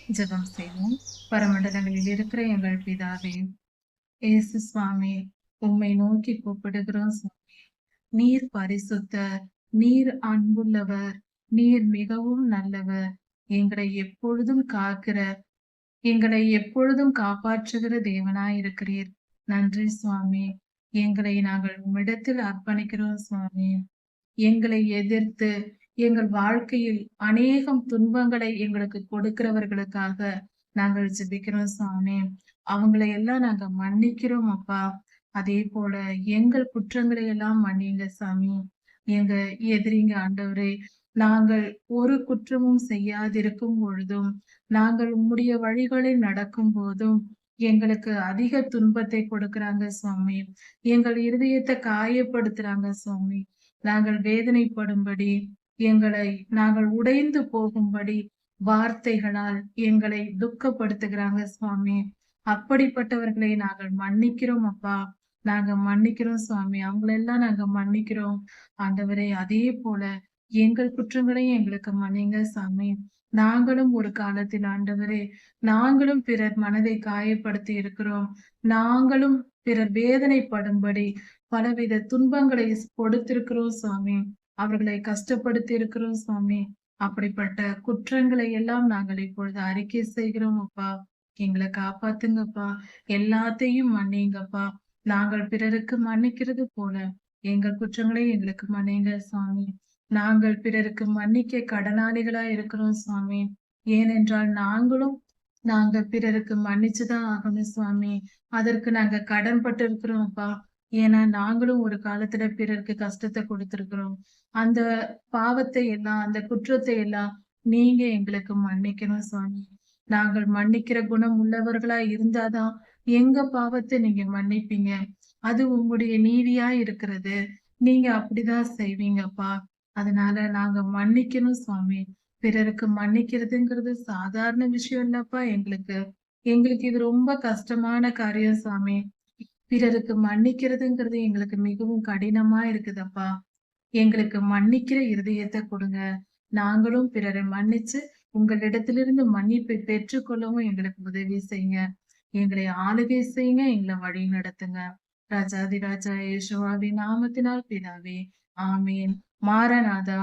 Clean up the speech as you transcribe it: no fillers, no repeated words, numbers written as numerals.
ஜெபம் செய்வோம். பரமண்டலங்களில் இருக்கிற எங்கள் பிதாவே, இயேசு சுவாமி, உம்மை நோக்கி கூப்பிடுகிறோம் சுவாமி. நீர் பரிசுத்தர், நீர் அன்புள்ளவர், நீர் மிகவும் நல்லவர். எங்களை எப்பொழுதும் காக்கிற, எங்களை எப்பொழுதும் காப்பாற்றுகிற தேவனாய் இருக்கிறீர். நன்றி சுவாமி. எங்களை நாங்கள் உம்மிடத்தில் அர்ப்பணிக்கிறோம் சுவாமி. எங்களை எதிர்த்து எங்கள் வாழ்க்கையில் அநேகம் துன்பங்களை எங்களுக்கு கொடுக்கிறவர்களுக்காக நாங்கள் ஜெபிக்கிறோம் சுவாமி. அவங்களை எல்லாம் நாங்க மன்னிக்கிறோம் அப்பா. அதே போல எங்கள் குற்றங்களை எல்லாம் மன்னிங்க சாமி. எங்க எதிரிங்க ஆண்டவரே, நாங்கள் ஒரு குற்றமும் செய்யாதிருக்கும் பொழுதும், நாங்கள் உம்முடைய வழிகளில் நடக்கும் போதும் எங்களுக்கு அதிக துன்பத்தை கொடுக்கிறாங்க சுவாமி. எங்கள் இருதயத்தை காயப்படுத்துறாங்க சுவாமி. நாங்கள் வேதனைப்படும்படி, எங்களை நாங்கள் உடைந்து போகும்படி வார்த்தைகளால் எங்களை துக்கப்படுத்துகிறாங்க சுவாமி. அப்படிப்பட்டவர்களை நாங்கள் மன்னிக்கிறோம் அப்பா. நாங்க மன்னிக்கிறோம் சுவாமி. அவங்களெல்லாம் நாங்க மன்னிக்கிறோம். ஆண்டவரே, அதே போல எங்கள் குற்றங்களையும் எங்களுக்கு மன்னிங்க சாமி. நாங்களும் ஒரு காலத்தில் ஆண்டவரே, நாங்களும் பிறர் மனதை காயப்படுத்தி இருக்கிறோம். நாங்களும் பிறர் வேதனைப்படும்படி பலவித துன்பங்களை கொடுத்திருக்கிறோம் சுவாமி. அவர்களை கஷ்டப்படுத்தி இருக்கிறோம் சுவாமி. அப்படிப்பட்ட குற்றங்களை எல்லாம் நாங்கள் இப்பொழுது அறிக்கை செய்கிறோம் அப்பா. எங்களை காப்பாத்துங்கப்பா. எல்லாத்தையும் மன்னிங்கப்பா. நாங்கள் பிறருக்கு மன்னிக்கிறது போல எங்கள் குற்றங்களை எங்களுக்கு மன்னிங்க சுவாமி. நாங்கள் பிறருக்கு மன்னிக்க கடனாளிகளா இருக்கிறோம் சுவாமி. ஏனென்றால் நாங்க பிறருக்கு மன்னிச்சுதான் ஆகணும் சுவாமி. அதற்கு நாங்க கடன் பட்டு இருக்கிறோம் அப்பா. ஏன்னா நாங்களும் ஒரு காலத்துல பிறருக்கு கஷ்டத்தை கொடுத்திருக்கிறோம். அந்த பாவத்தை எல்லாம், அந்த குற்றத்தை எல்லாம் நீங்க எங்களுக்கு மன்னிக்கணும் சுவாமி. நாங்கள் மன்னிக்கிற குணம் உள்ளவர்களா இருந்தாதான் எங்க பாவத்தை நீங்க மன்னிப்பீங்க. அது உங்களுடைய நீதியா இருக்கிறது. நீங்க அப்படிதான் செய்வீங்கப்பா. அதனால நாங்க மன்னிக்கணும் சுவாமி. பிறருக்கு மன்னிக்கிறதுங்கிறது சாதாரண விஷயம் இல்லப்பா எங்களுக்கு. எங்களுக்கு இது ரொம்ப கஷ்டமான காரியம் சாமி. பிறருக்கு மன்னிக்கிறதுங்கிறது எங்களுக்கு மிகவும் கடினமா இருக்குதப்பா. எங்களுக்கு மன்னிக்கிற இருதயத்தை கொடுங்க. நாங்களும் பிறரை மன்னிச்சு உங்களிடத்திலிருந்து மன்னிப்பை பெற்றுக்கொள்ளவும் எங்களுக்கு உதவி செய்யுங்க. எங்களை ஆளுகை செய்யுங்க, எங்களை வழி நடத்துங்க. ராஜாதிராஜா இயேசுவாவின் நாமத்தினால் பிதாவே, ஆமீன். மாரநாதா.